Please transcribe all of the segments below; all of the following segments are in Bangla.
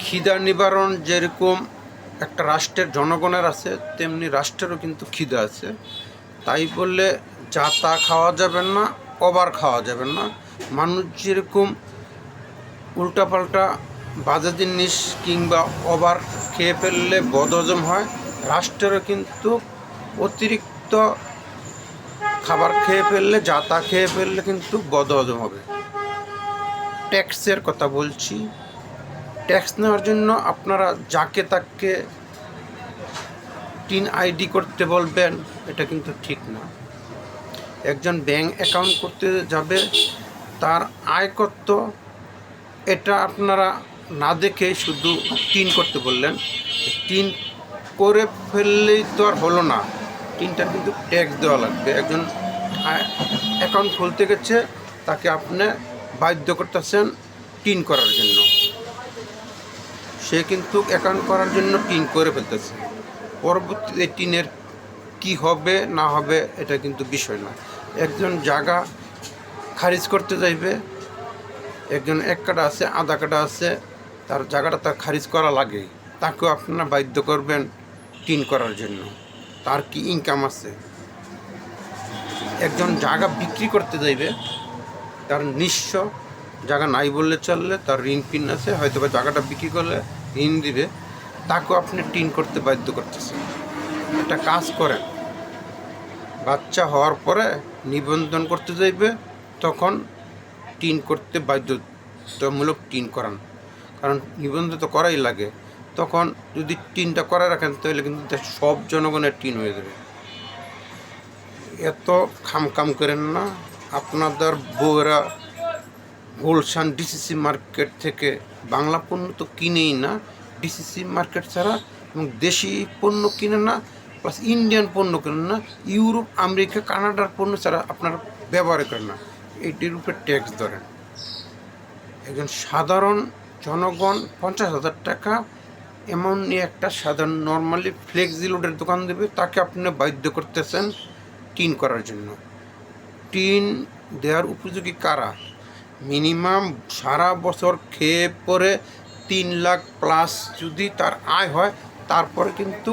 খিদা নিবারণ যেরকম একটা রাষ্ট্রের জনগণের আছে, তেমনি রাষ্ট্রেরও কিন্তু খিদা আছে। তাই বললে যা তা খাওয়া যাবে না, ওভার খাওয়া যাবে না। মানুষ যেরকম উল্টাপাল্টা বাজে জিনিস কিংবা ওভার খেয়ে ফেললে বদহজম হয়, রাষ্ট্রেরও কিন্তু অতিরিক্ত খাবার খেয়ে ফেললে, যা তা খেয়ে ফেললে কিন্তু বদহজম হবে। ট্যাক্সের কথা বলছি। ট্যাক্স নেওয়ার জন্য আপনারা যাকে তাকে টিন আইডি করতে বলবেন, এটা কিন্তু ঠিক না। একজন ব্যাংক অ্যাকাউন্ট করতে যাবে, তার আয় কত এটা আপনারা না দেখে শুধু টিন করতে বললেন। টিন করে ফেললেই তো আর হলো না, টিনটার কিন্তু ট্যাক্স দেওয়া লাগবে। একজন অ্যাকাউন্ট খুলতে গেছে, তাকে আপনি বাধ্য করতেছেন টিন করার জন্য, সে কিন্তু অ্যাকাউন্ট করার জন্য টিন করে ফেলতেছে। পরবর্তীতে টিনের কি হবে না হবে এটা কিন্তু বিষয় না। একজন জায়গা খারিজ করতে যাইবে, একজন এক কাটা আছে, আধা কাটা আছে, তার জায়গাটা তার খারিজ করা লাগে, তাকেও আপনারা বাধ্য করবেন টিন করার জন্য। তার কি ইনকাম আছে? একজন জায়গা বিক্রি করতে যাইবে, তার নিঃস্ব জায়গা নাই বললে চললে, তার ঋণ পিন আছে, হয়তো বা জায়গাটা বিক্রি করলে ঋণ দিবে, তাকেও আপনি টিন করতে বাধ্য করতেছেন। একটা কাজ করেন, বাচ্চা হওয়ার পরে নিবন্ধন করতে যাইবে, তখন টিন করতে বাধ্যতামূলক টিন করান, কারণ নিবন্ধন তো করাই লাগে। তখন যদি টিনটা করে রাখেন, তাহলে কিন্তু সব জনগণের টিন হয়ে যাবে। এত খামখাম করেন না। আপনাদের বউরা গুলশান ডিসিসি মার্কেট থেকে বাংলা পণ্য তো কিনেই না, ডিসিসি মার্কেট ছাড়া, এবং দেশি পণ্য কিনে না, প্লাস ইন্ডিয়ান পণ্য কেনেন না, ইউরোপ, আমেরিকা, কানাডার পণ্য ছাড়া আপনারা ব্যবহার করেন না। এইটির উপরে ট্যাক্স ধরেন। একজন সাধারণ জনগণ 50,000 টাকা এমনই একটা সাধারণ নর্মালি ফ্লেক্সি লোডের দোকান দেবে, তাকে আপনি বাধ্য করতেছেন টিন করার জন্য। টিন দেওয়ার উপযোগী কারা? মিনিমাম সারা বছর খেয়ে পরে 3 লাখ প্লাস যদি তার আয় হয়, তারপরে কিন্তু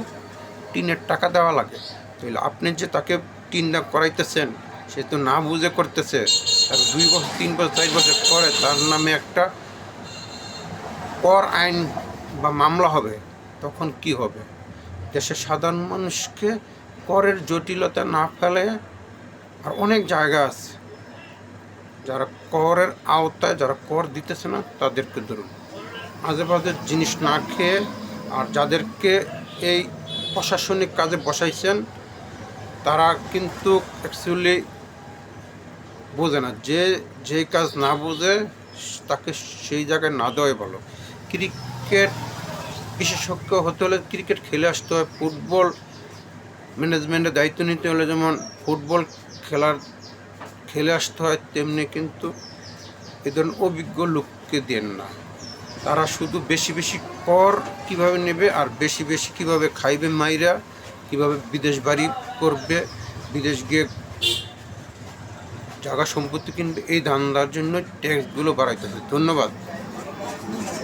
টিনের টাকা দেওয়া লাগে। তাহলে আপনি যে তাকে টিন করাইতেছেন, সে তো না বুঝে করতেছে। তার 2 বছর, 3 বছর, 4 বছর পরে তার নামে একটা কর আইন বা মামলা হবে, তখন কি হবে? দেশের সাধারণ মানুষকে করের জটিলতা না ফেলে, আর অনেক জায়গা আছে যারা করের আওতায়, যারা কর দিতেছে না, তাদেরকে ধরুন। মাঝে মাঝে জিনিস না খেয়ে, আর যাদেরকে এই প্রশাসনিক কাজে বসাইছেন, তারা কিন্তু অ্যাকচুয়ালি বোঝে না। যে কাজ না বোঝে তাকে সেই জায়গায় না দেওয়াই ভালো। ক্রিকেট বিশেষজ্ঞ হতে হলে ক্রিকেট খেলে আসতে হয়। ফুটবল ম্যানেজমেন্টের দায়িত্ব নিতে হলে যেমন ফুটবল খেলে আসতে হয়, তেমনি কিন্তু এ ধরনের অভিজ্ঞ লোককে দেন না। তারা শুধু বেশি বেশি কর কীভাবে নেবে, আর বেশি বেশি কীভাবে খাইবে মাইরা, কীভাবে বিদেশ বাড়ি করবে, বিদেশ গিয়ে জায়গা সম্পত্তি কিনবে, এই ধান্দার জন্য ট্যাক্সগুলো বাড়াইতে হবে। ধন্যবাদ।